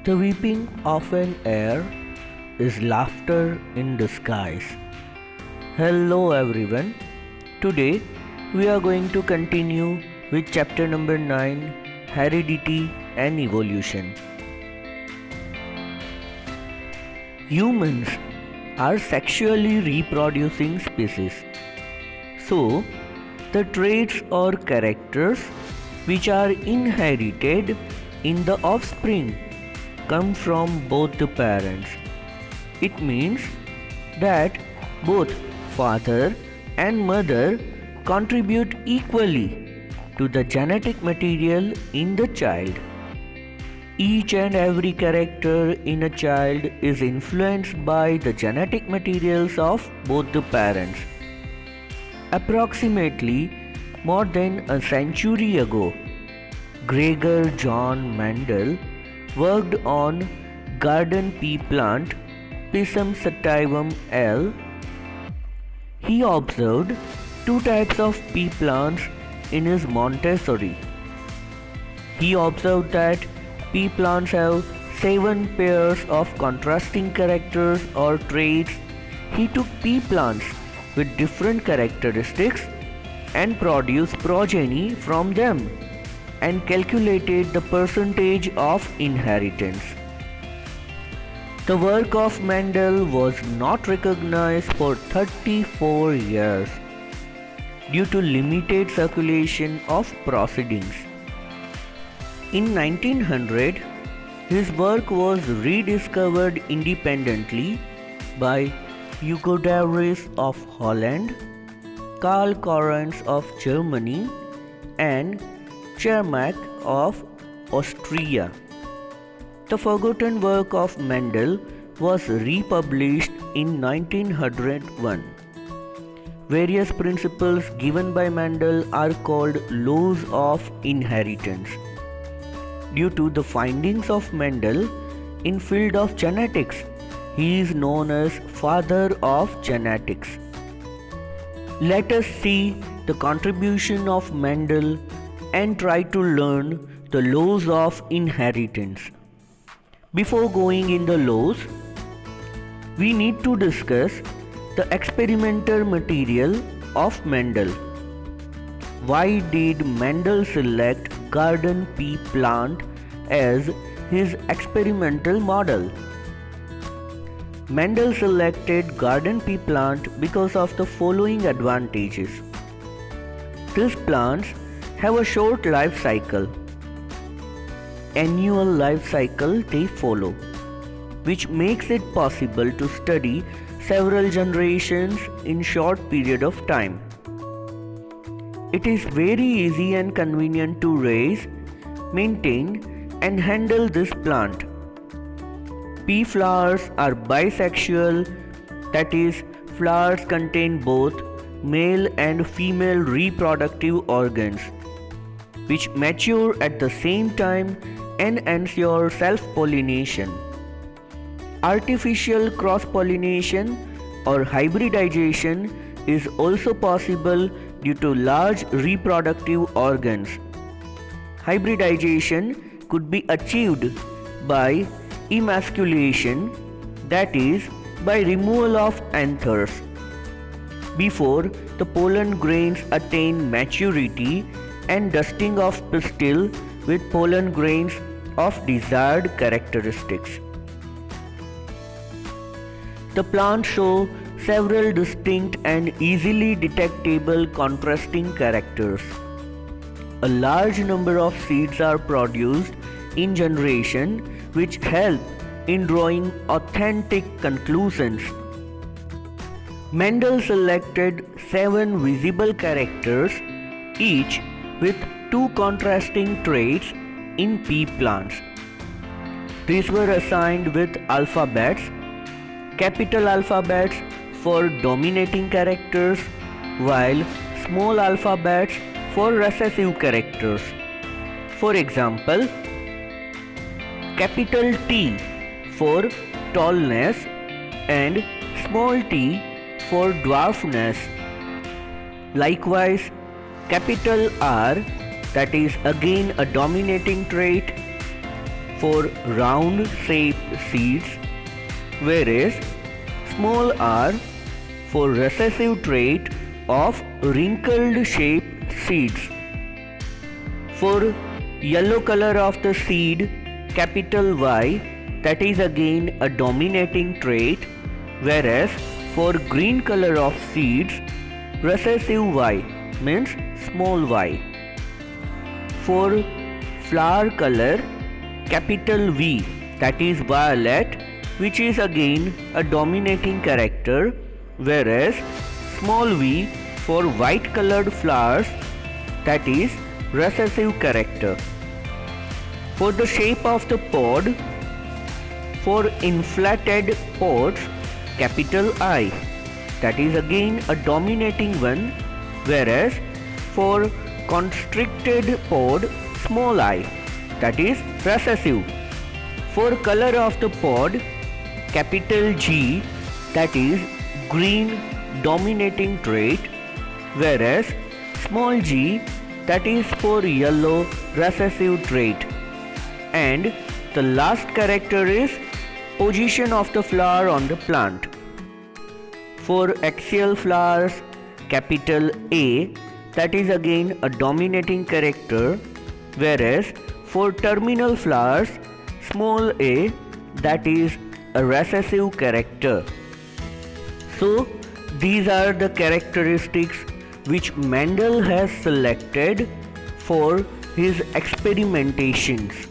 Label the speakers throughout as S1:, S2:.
S1: The weeping of an heir is laughter in disguise. Hello everyone. Today we are going to continue with chapter number 9, Heredity and Evolution. Humans are sexually reproducing species. So, the traits or characters which are inherited in the offspring come from both the parents. It means that both father and mother contribute equally to the genetic material in the child. Each and every character in a child is influenced by the genetic materials of both the parents. Approximately more than a century ago, Gregor John Mendel worked on garden pea plant Pisum sativum L. He observed two types of pea plants in his Montessori. He observed that pea plants have 7 pairs of contrasting characters or traits. He took pea plants with different characteristics and produced progeny from them and calculated the percentage of inheritance. The work of Mendel was not recognized for 34 years due to limited circulation of proceedings. In 1900, his work was rediscovered independently by Hugo de Vries of Holland, Karl Correns of Germany, and Chermak of Austria. The forgotten work of Mendel was republished in 1901. Various principles given by Mendel are called laws of inheritance. Due to the findings of Mendel in field of genetics, he is known as father of genetics. Let us see the contribution of Mendel and try to learn the laws of inheritance. Before going in the laws, we need to discuss the experimental material of Mendel. Why did Mendel select garden pea plant as his experimental model? Mendel selected garden pea plant because of the following advantages. These plants have a short life cycle. Annual life cycle they follow, which makes it possible to study several generations in short period of time. It is very easy and convenient to raise, maintain and handle this plant. Pea flowers are bisexual, that is, flowers contain both male and female reproductive organs, which mature at the same time and ensure self-pollination. Artificial cross-pollination or hybridization is also possible due to large reproductive organs. Hybridization could be achieved by emasculation, that is, by removal of anthers, before the pollen grains attain maturity and dusting of pistil with pollen grains of desired characteristics. The plants show several distinct and easily detectable contrasting characters. A large number of seeds are produced in generation, which help in drawing authentic conclusions. Mendel selected 7 visible characters, each with 2 contrasting traits in pea plants. These were assigned with alphabets, capital alphabets for dominating characters, while small alphabets for recessive characters. For example, capital T for tallness and small t for dwarfness. Likewise, capital R, that is again a dominating trait, for round shaped seeds, whereas small r for recessive trait of wrinkled shaped seeds. For yellow color of the seed, capital Y, that is again a dominating trait, whereas for green color of seeds, recessive Y means small y. For flower color, capital V, that is violet, which is again a dominating character, whereas small v for white colored flowers, that is recessive character. For the shape of the pod, for inflated pods, capital I, that is again a dominating one, whereas for constricted pod, small I, that is recessive. For color of the pod, capital G, that is green dominating trait, whereas small g, that is for yellow recessive trait. And the last character is position of the flower on the plant. For axial flowers, capital A, that is again a dominating character, whereas for terminal flowers, small a, that is a recessive character. So these are the characteristics which Mendel has selected for his experimentations.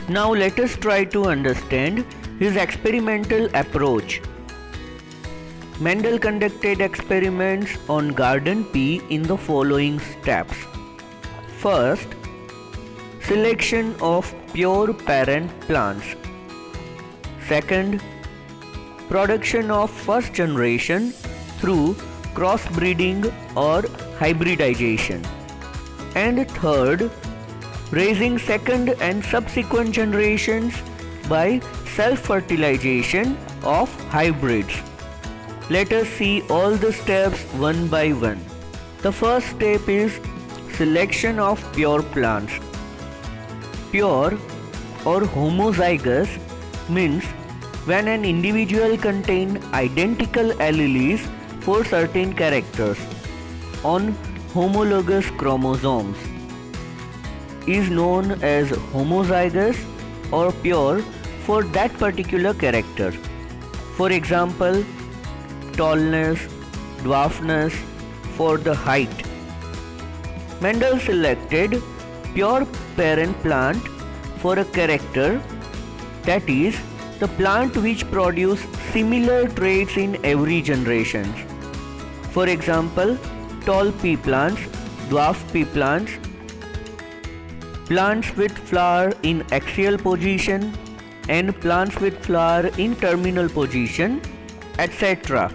S1: Now let us try to understand his experimental approach. Mendel conducted experiments on garden pea in the following steps. First, selection of pure parent plants. Second, production of first generation through crossbreeding or hybridization. And third, raising second and subsequent generations by self-fertilization of hybrids. Let us see all the steps one by one. The first step is selection of pure plants. Pure or homozygous means when an individual contains identical alleles for certain characters on homologous chromosomes, is known as homozygous or pure for that particular character. For example, tallness, dwarfness for the height. Mendel selected pure parent plant for a character, that is, the plant which produce similar traits in every generation. For example, tall pea plants, dwarf pea plants, plants with flower in axial position and plants with flower in terminal position, etc.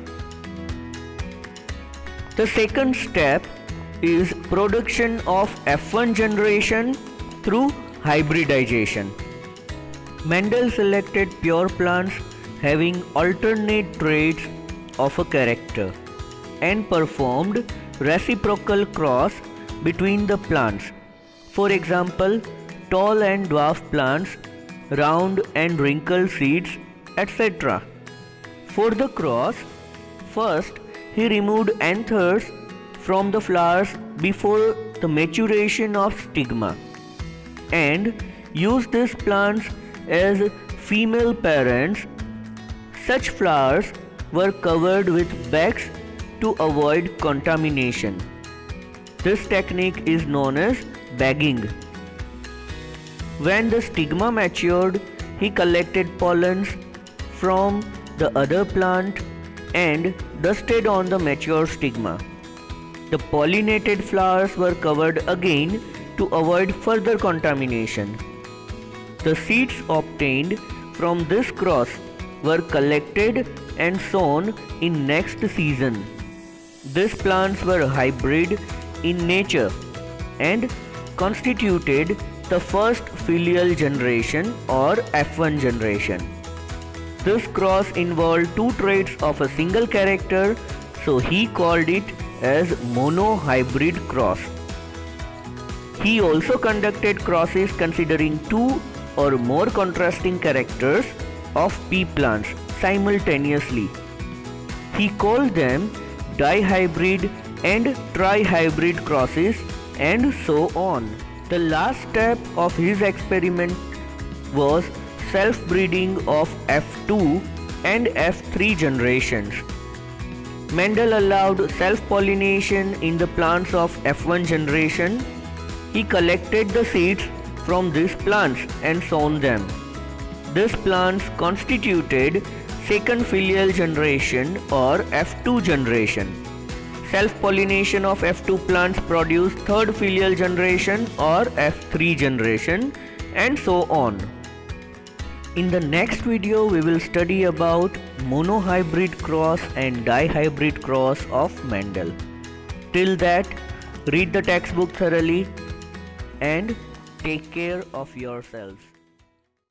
S1: The second step is production of F1 generation through hybridization. Mendel selected pure plants having alternate traits of a character and performed reciprocal cross between the plants. For example, tall and dwarf plants, round and wrinkled seeds, etc. For the cross, first he removed anthers from the flowers before the maturation of stigma and used these plants as female parents. Such flowers were covered with bags to avoid contamination. This technique is known as bagging. When the stigma matured, he collected pollens from the other plant and dusted on the mature stigma. The pollinated flowers were covered again to avoid further contamination. The seeds obtained from this cross were collected and sown in next season. These plants were hybrid in nature and constituted the first filial generation or F1 generation. This cross involved two traits of a single character, so he called it as monohybrid cross. He also conducted crosses considering two or more contrasting characters of pea plants simultaneously. He called them dihybrid and trihybrid crosses and so on. The last step of his experiment was self-breeding of F2 and F3 generations. Mendel allowed self-pollination in the plants of F1 generation. He collected the seeds from these plants and sown them. These plants constituted second filial generation or F2 generation. Self-pollination of F2 plants produced third filial generation or F3 generation, and so on. In the next video, we will study about monohybrid cross and dihybrid cross of Mendel. Till that, read the textbook thoroughly and take care of yourselves.